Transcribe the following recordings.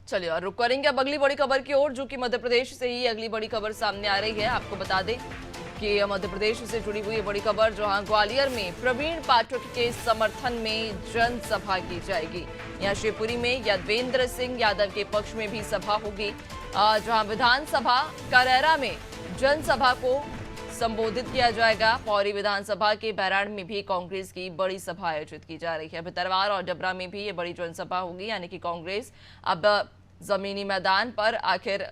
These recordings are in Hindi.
चलिए और रुक करेंगे अब अगली बड़ी खबर की ओर, जो कि मध्य प्रदेश से ही अगली बड़ी खबर सामने आ रही है। आपको बता दें कि मध्य प्रदेश से जुड़ी हुई बड़ी खबर, जहां ग्वालियर में प्रवीण पाठक के समर्थन में जनसभा की जाएगी। यहां शिवपुरी में यादवेंद्र सिंह यादव के पक्ष में भी सभा होगी, जहां विधानसभा करैरा में जनसभा को संबोधित किया जाएगा। पौरी विधानसभा के बैराड़ में भी कांग्रेस की बड़ी सभा आयोजित की जा रही है। भितरवार और डबरा में भी ये बड़ी जनसभा होगी, यानी कि कांग्रेस अब जमीनी मैदान पर आखिर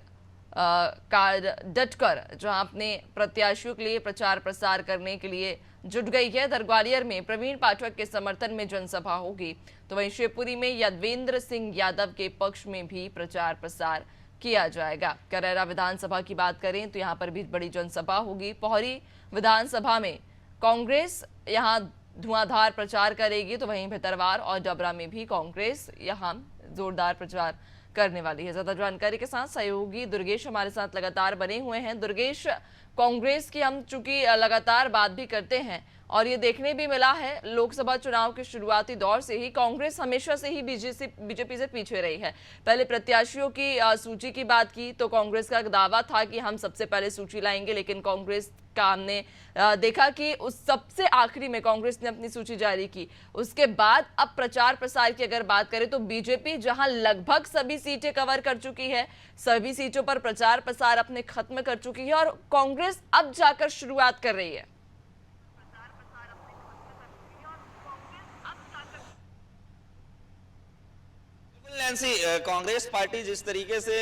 डटकर जहां अपने प्रत्याशियों के लिए प्रचार प्रसार करने के लिए जुट गई है। ग्वालियर में प्रवीण पाठक के समर्थन में जनसभा होगी, तो वहीं शिवपुरी में यादवेंद्र सिंह यादव के पक्ष में भी प्रचार प्रसार किया जाएगा। करैरा विधानसभा की बात करें तो यहां पर भी बड़ी जनसभा होगी। पौरी विधानसभा में कांग्रेस यहां धुआंधार प्रचार करेगी, तो वहीं भितरवार और डबरा में भी कांग्रेस यहां जोरदार प्रचार करने वाली है। ज्यादा जानकारी के साथ सहयोगी दुर्गेश हमारे साथ लगातार बने हुए हैं। दुर्गेश, कांग्रेस की हम चूंकि लगातार बात भी करते हैं और ये देखने भी मिला है लोकसभा चुनाव के शुरुआती दौर से ही कांग्रेस हमेशा से ही बीजेपी से पीछे रही है। पहले प्रत्याशियों की सूची की बात की तो कांग्रेस का दावा था कि हम सबसे पहले सूची लाएंगे, लेकिन कांग्रेस का हमने देखा कि उस सबसे आखिरी में कांग्रेस ने अपनी सूची जारी की। उसके बाद अब प्रचार प्रसार की अगर बात करें तो बीजेपी जहां लगभग सभी सीटें कवर कर चुकी है, सभी सीटों पर प्रचार प्रसार अपने खत्म कर चुकी है, और कांग्रेस अब जाकर शुरुआत कर रही है। नैन्सी, कांग्रेस पार्टी जिस तरीके से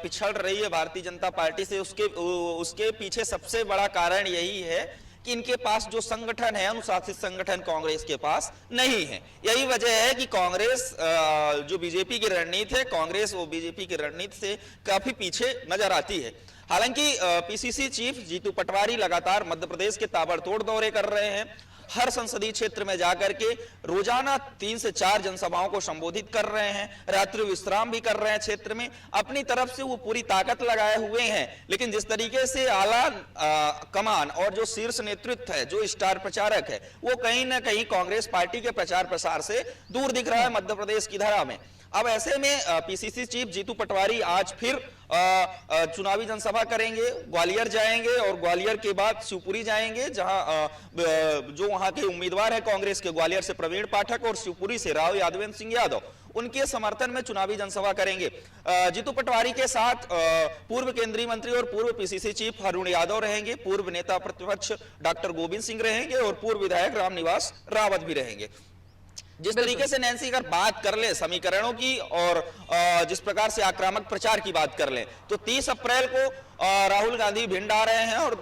पिछड़ रही है भारतीय जनता पार्टी से, उसके पीछे सबसे बड़ा कारण यही है कि इनके पास जो संगठन है, अनुशासित संगठन कांग्रेस के पास नहीं है। यही वजह है कि कांग्रेस जो बीजेपी की रणनीति है, कांग्रेस वो बीजेपी की रणनीति से काफी पीछे नजर आती है। हालांकि पीसीसी चीफ जीतू पटवारी लगातार मध्य प्रदेश के ताबड़तोड़ दौरे कर रहे हैं। हर संसदीय क्षेत्र में जाकर के रोजाना 3 से 4 जनसभाओं को संबोधित कर रहे हैं, रात्रि विश्राम भी कर रहे हैं क्षेत्र में। अपनी तरफ से वो पूरी ताकत लगाए हुए हैं, लेकिन जिस तरीके से आला कमान और जो शीर्ष नेतृत्व है, जो स्टार प्रचारक है, वो कहीं ना कहीं कांग्रेस पार्टी के प्रचार प्रसार से दूर दिख रहा है मध्य प्रदेश की धरा में। अब ऐसे में पीसीसी चीफ जीतू पटवारी आज फिर चुनावी जनसभा करेंगे, ग्वालियर जाएंगे और ग्वालियर के बाद शिवपुरी जाएंगे, जहां जो वहां के उम्मीदवार है कांग्रेस के, ग्वालियर से प्रवीण पाठक और शिवपुरी से राव यादवेंद्र सिंह यादव, उनके समर्थन में चुनावी जनसभा करेंगे। जीतू पटवारी के साथ पूर्व केंद्रीय मंत्री और पूर्व पीसीसी चीफ अरुण यादव रहेंगे, पूर्व नेता प्रतिपक्ष डॉक्टर गोविंद सिंह रहेंगे और पूर्व विधायक रामनिवास रावत भी रहेंगे। जिस तरीके से नैन्सी अगर बात कर ले समीकरणों की और जिस प्रकार से आक्रामक प्रचार की बात कर ले, तो 30 अप्रैल को राहुल गांधी भिंड आ रहे हैं और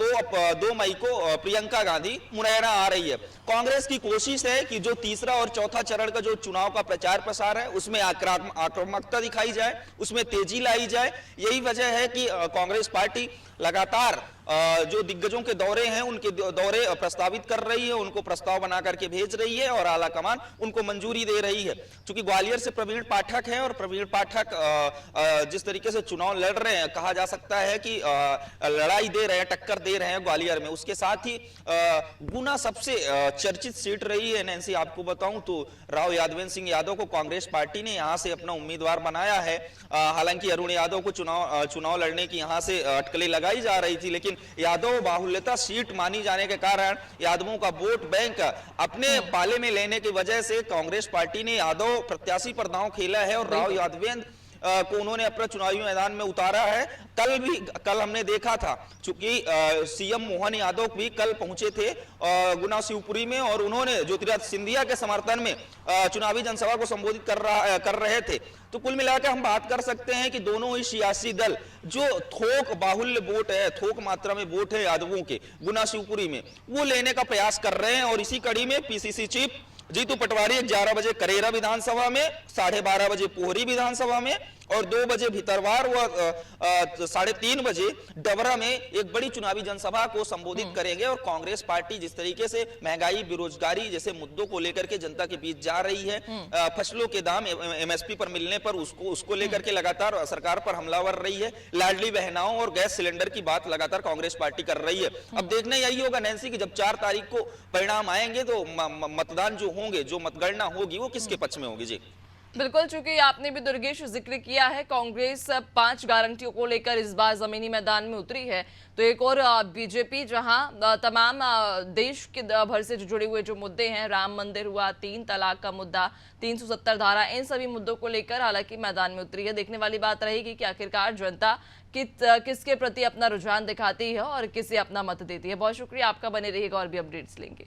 2 मई को प्रियंका गांधी मुरैना आ रही है। कांग्रेस की कोशिश है कि जो तीसरा और चौथा चरण का जो चुनाव का प्रचार प्रसार है, उसमें आक्रामकता दिखाई जाए, उसमें तेजी लाई जाए। यही वजह है कि कांग्रेस पार्टी लगातार जो दिग्गजों के दौरे हैं, उनके दौरे प्रस्तावित कर रही है, उनको प्रस्ताव बना करके भेज रही है और आला कमान उनको मंजूरी दे रही है। क्योंकि ग्वालियर से प्रवीण पाठक है और प्रवीण पाठक जिस तरीके से चुनाव लड़ रहे हैं, कहा जा सकता है कि लड़ाई दे रहे हैं, टक्कर दे रहे हैं ग्वालियर में। उसके साथ ही गुना सबसे चर्चित सीट रही है नैन्सी, आपको बताऊं तो राव यादवेंद्र सिंह यादव को कांग्रेस पार्टी ने यहां से अपना उम्मीदवार बनाया है। हालांकि अरुण यादव को चुनाव लड़ने की यहां से अटकलें लगाई जा रही थी, लेकिन यादव बाहुल्यता सीट मानी जाने के कारण यादवों का वोट बैंक अपने पाले में लेने की वजह से कांग्रेस पार्टी ने यादव प्रत्याशी पर दांव खेला है और राव यादवेंद्र को उन्होंने अपना चुनावी मैदान में उतारा है। कल हमने देखा था, चूंकि सीएम मोहन यादव भी कल पहुंचे थे गुना शिवपुरी में और उन्होंने ज्योतिरादित्य सिंधिया के समर्थन में चुनावी जनसभा को संबोधित कर रहे थे। तो कुल मिलाकर हम बात कर सकते हैं कि दोनों ही सियासी दल जो थोक बाहुल्य वोट है, थोक मात्रा में वोट है यादवों के गुना शिवपुरी में, वो लेने का प्रयास कर रहे हैं। और इसी कड़ी में पीसीसी चीफ जीतू पटवारी 11 बजे करैरा विधानसभा में, 12:30 बजे पोहरी विधानसभा में और 2 बजे भितरवार व 3:30 बजे डबरा में एक बड़ी चुनावी जनसभा को संबोधित करेंगे। और कांग्रेस पार्टी जिस तरीके से महंगाई, बेरोजगारी जैसे मुद्दों को लेकर के जनता के बीच जा रही है, फसलों के दाम एमएसपी पर मिलने पर उसको लेकर के लगातार सरकार पर हमलावर रही है, लाडली बहनाओं और गैस सिलेंडर की बात लगातार कांग्रेस पार्टी कर रही है। अब देखना यही होगा नैन्सी कि जब 4 तारीख को परिणाम आएंगे तो मतदान जो होंगे, जो मतगणना होगी, वो किसके पक्ष में होगी। जी बिल्कुल, चूंकि आपने भी दुर्गेश जिक्र किया है, कांग्रेस 5 गारंटियों को लेकर इस बार जमीनी मैदान में उतरी है, तो एक और बीजेपी जहां तमाम देश के भर से जुड़े हुए जो मुद्दे हैं, राम मंदिर हुआ, 3 तलाक का मुद्दा, 370 धारा, इन सभी मुद्दों को लेकर हालांकि मैदान में उतरी है। देखने वाली बात रहेगी कि आखिरकार जनता किसके प्रति अपना रुझान दिखाती है और किसे अपना मत देती है। बहुत शुक्रिया आपका, बने रहिएगा और भी अपडेट्स लेंगे।